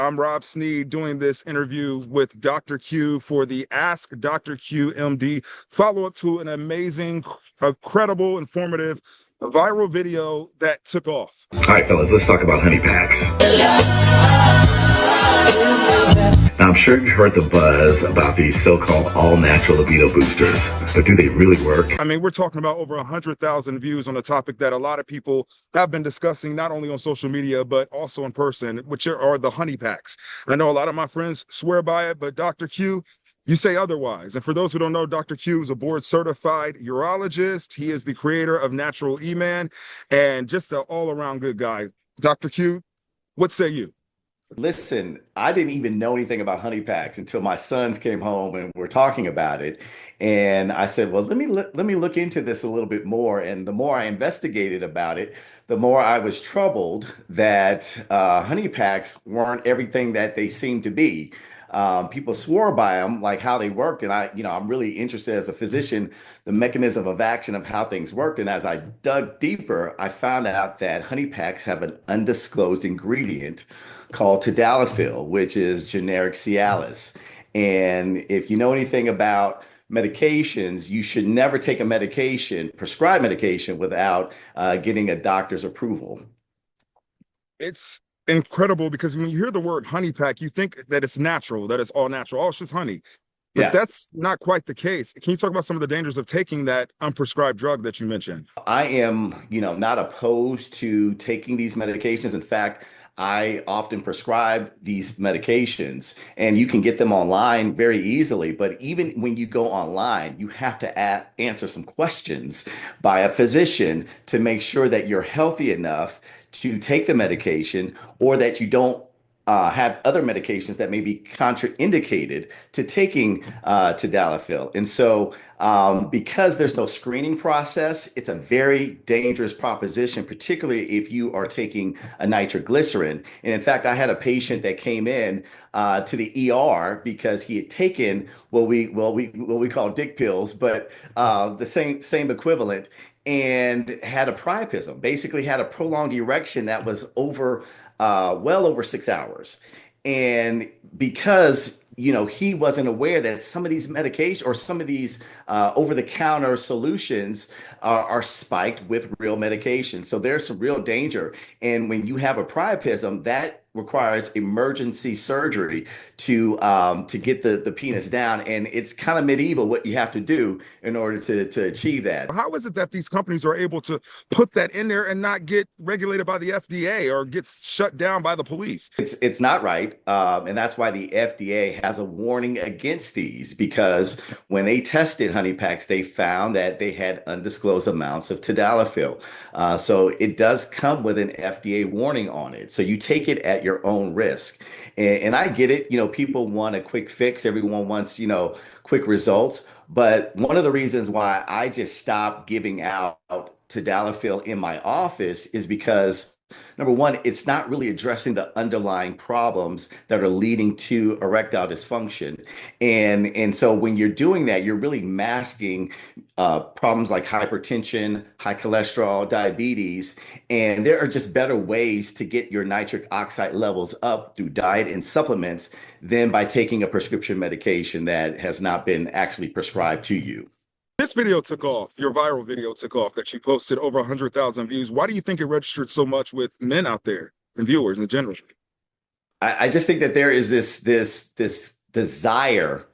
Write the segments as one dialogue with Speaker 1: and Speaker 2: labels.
Speaker 1: I'm Rob Sneed doing this interview with Dr. Q for the Ask Dr. Q MD follow up to an amazing, credible, informative, viral video that took off.
Speaker 2: All right, fellas, let's talk about honey packs. Now, I'm sure you've heard the buzz about these so-called all-natural libido boosters, but do they really work?
Speaker 1: I mean, we're talking about over 100,000 views on a topic that a lot of people have been discussing, not only on social media, but also in person, which are the honey packs. I know a lot of my friends swear by it, but Dr. Q, you say otherwise. And for those who don't know, Dr. Q is a board certified urologist. He is the creator of Natural E-Man and just an all around good guy. Dr. Q, what say you?
Speaker 3: Listen, I didn't even know anything about honey packs until my sons came home and were talking about it. And I said, well, let me look into this a little bit more. And the more I investigated about it, the more I was troubled that honey packs weren't everything that they seemed to be. People swore by them, like how they worked, and I'm really interested as a physician, the mechanism of action of how things worked. And as I dug deeper, I found out that honey packs have an undisclosed ingredient called tadalafil, which is generic Cialis. And if you know anything about medications, you should never take a medication, prescribed medication, without getting a doctor's approval.
Speaker 1: It's incredible because when you hear the word honey pack, you think that it's natural, that it's all natural. Oh, it's just honey. But
Speaker 3: Yeah.
Speaker 1: that's not quite the case. Can you talk about some of the dangers of taking that unprescribed drug that you mentioned?
Speaker 3: I am, not opposed to taking these medications. In fact, I often prescribe these medications and you can get them online very easily. But even when you go online, you have to answer some questions by a physician to make sure that you're healthy enough to take the medication or that you don't have other medications that may be contraindicated to taking tadalafil. And so, because there's no screening process, it's a very dangerous proposition, particularly if you are taking a nitroglycerin. And in fact, I had a patient that came in to the ER because he had taken what we call dick pills, but the same equivalent, and had a priapism, basically had a prolonged erection that was well over 6 hours. And because, he wasn't aware that some of these medications or some of these over-the-counter solutions are spiked with real medication. So there's some real danger. And when you have a priapism, that requires emergency surgery to get the penis down. And it's kind of medieval what you have to do in order to achieve that.
Speaker 1: How is it that these companies are able to put that in there and not get regulated by the FDA or get shut down by the police?
Speaker 3: It's not right, and that's why the FDA has a warning against these, because when they tested honey packs, they found that they had undisclosed amounts of tadalafil. So it does come with an FDA warning on it. So you take it at your own risk. And I get it. People want a quick fix. Everyone wants, quick results. But one of the reasons why I just stopped giving out tadalafil in my office is because, number one, it's not really addressing the underlying problems that are leading to erectile dysfunction. And so when you're doing that, you're really masking problems like hypertension, high cholesterol, diabetes. And there are just better ways to get your nitric oxide levels up through diet and supplements than by taking a prescription medication that has not been actually prescribed to you.
Speaker 1: This video took off, your viral video took off that you posted over 100,000 views. Why do you think it registered so much with men out there and viewers in general?
Speaker 3: I just think that there is this desire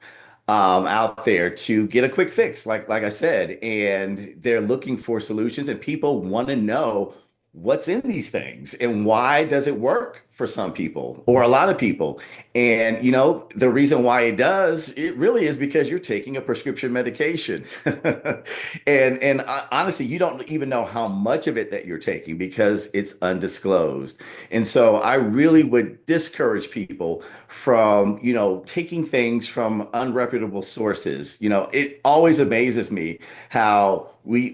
Speaker 3: out there to get a quick fix, like I said, and they're looking for solutions, and people want to know what's in these things and why does it work for some people or a lot of people. And the reason why it really is because you're taking a prescription medication. And honestly, you don't even know how much of it that you're taking because it's undisclosed. And so I really would discourage people from taking things from unreputable sources. It always amazes me how we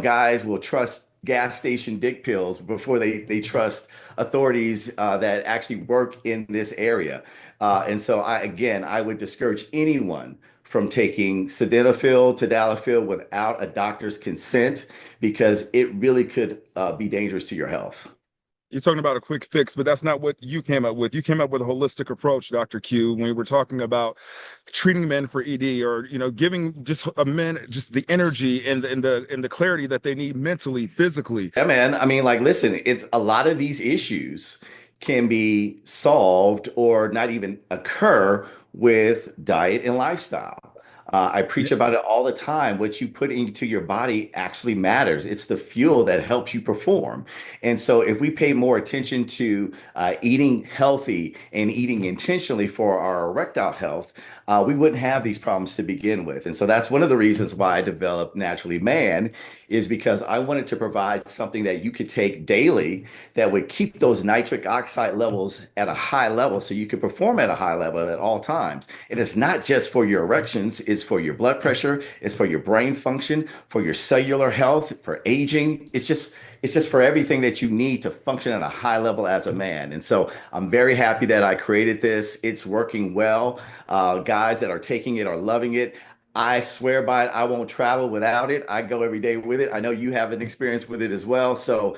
Speaker 3: guys will trust gas station dick pills before they trust authorities that actually work in this area. And so I would discourage anyone from taking sildenafil, tadalafil without a doctor's consent, because it really could be dangerous to your health.
Speaker 1: You're talking about a quick fix, but that's not what you came up with. You came up with a holistic approach, Dr. Q, when we were talking about treating men for ED, or giving just a men just the energy and the clarity that they need mentally, physically.
Speaker 3: Yeah, man. I mean, like, listen, it's a lot of these issues can be solved or not even occur with diet and lifestyle. I preach about it all the time. What you put into your body actually matters. It's the fuel that helps you perform. And so, if we pay more attention to eating healthy and eating intentionally for our erectile health, we wouldn't have these problems to begin with. And so, that's one of the reasons why I developed Naturally Man, is because I wanted to provide something that you could take daily that would keep those nitric oxide levels at a high level so you could perform at a high level at all times. And it's not just for your erections, it's for your blood pressure, it's for your brain function, for your cellular health, for aging. It's just for everything that you need to function at a high level as a man. And so I'm very happy that I created this. It's working well. Guys that are taking it are loving it. I swear by it. I won't travel without it. I go every day with it. I know you have an experience with it as well. So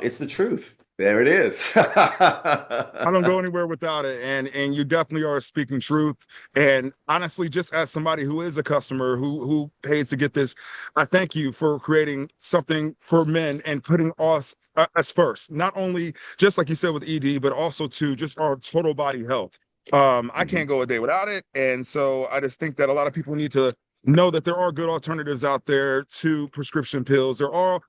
Speaker 3: it's the truth. There it is.
Speaker 1: I don't go anywhere without it. And you definitely are speaking truth. And honestly, just as somebody who is a customer who pays to get this, I thank you for creating something for men and putting us as first, not only just like you said with ED, but also to just our total body health. I
Speaker 3: Mhm.
Speaker 1: can't go a day without it. And so I just think that a lot of people need to know that there are good alternatives out there to prescription pills. There are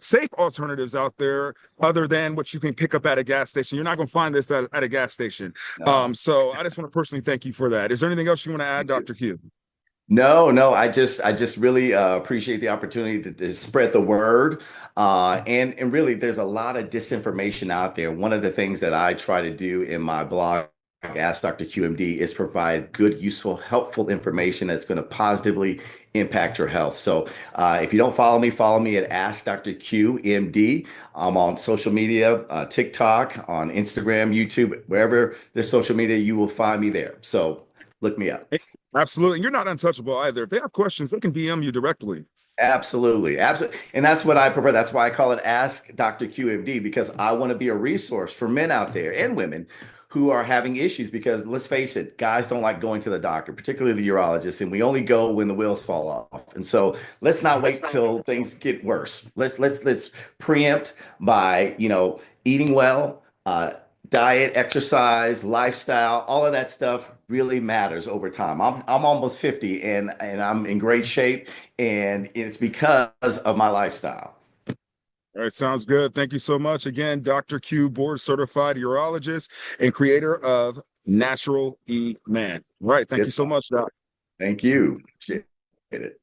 Speaker 1: safe alternatives out there other than what you can pick up at a gas station. You're not going to find this at a gas station.
Speaker 3: No.
Speaker 1: So I just want to personally thank you for that. Is there anything else you want to add,
Speaker 3: Thank you.
Speaker 1: Dr. Q?
Speaker 3: No, no, I just really appreciate the opportunity to spread the word. And really, there's a lot of disinformation out there. One of the things that I try to do in my blog, Ask Dr. QMD, is provide good, useful, helpful information that's going to positively impact your health. So if you don't follow me at Ask Dr. QMD. I'm on social media, TikTok, on Instagram, YouTube, wherever there's social media, you will find me there. So look me up.
Speaker 1: Absolutely. And you're not untouchable either. If they have questions, they can DM you directly.
Speaker 3: Absolutely. Absolutely. And that's what I prefer. That's why I call it Ask Dr. QMD, because I want to be a resource for men out there and women who are having issues. Because let's face it, guys don't like going to the doctor, particularly the urologist, and we only go when the wheels fall off. And so let's not wait till things get worse. Let's preempt by, eating well, diet, exercise, lifestyle, all of that stuff really matters over time. I'm almost 50 and I'm in great shape, and it's because of my lifestyle.
Speaker 1: All right, sounds good. Thank you so much. Again, Dr. Q, board certified urologist and creator of Natural E Man. All right, thank you
Speaker 3: Good
Speaker 1: so
Speaker 3: stuff.
Speaker 1: much, Doc.
Speaker 3: Thank you. Appreciate it.